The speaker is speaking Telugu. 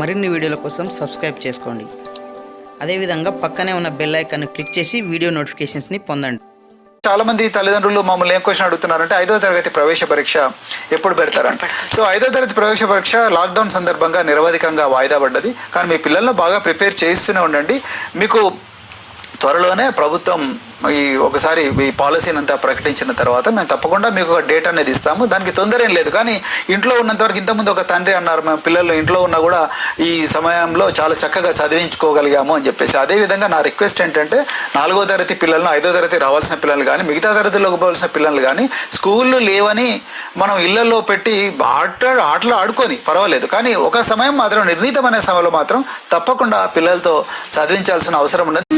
మరిన్ని వీడియోల కోసం సబ్స్క్రైబ్ చేసుకోండి. అదేవిధంగా పక్కనే ఉన్న బెల్ ఐకాన్ క్లిక్ చేసి వీడియో నోటిఫికేషన్స్ని పొందండి. చాలా మంది తల్లిదండ్రులు మమ్మల్ని ఏం క్వశ్చన్ అడుగుతున్నారంటే 5వ తరగతి ప్రవేశ పరీక్ష ఎప్పుడు పెడతారంట. సో 5వ తరగతి ప్రవేశ పరీక్ష లాక్డౌన్ సందర్భంగా నిరవధికంగా వాయిదా పడ్డది. కానీ మీ పిల్లలను బాగా ప్రిపేర్ చేస్తూనే ఉండండి. మీకు త్వరలోనే ప్రభుత్వం ఒకసారి ఈ పాలసీని అంతా ప్రకటించిన తర్వాత మేము తప్పకుండా మీకు ఒక డేట్ అనేది ఇస్తాము. దానికి తొందర ఏం లేదు. కానీ ఇంట్లో ఉన్నంతవరకు ఇంతకుముందు ఒక తండ్రి అన్నారు, మేము పిల్లలు ఇంట్లో ఉన్నా కూడా ఈ సమయంలో చాలా చక్కగా చదివించుకోగలిగాము అని చెప్పేసి. అదేవిధంగా నా రిక్వెస్ట్ ఏంటంటే 4వ తరగతి పిల్లలను 5వ తరగతి రావాల్సిన పిల్లలు కానీ మిగతా తరగతిలోకి పోవాల్సిన పిల్లలు కానీ స్కూళ్ళు లేవని మనం ఇళ్లలో పెట్టి ఆటలు ఆడుకొని పర్వాలేదు. కానీ ఒక సమయం మాత్రం నిర్ణీతమైన సమయంలో మాత్రం తప్పకుండా పిల్లలతో చదివించాల్సిన అవసరం ఉన్నది.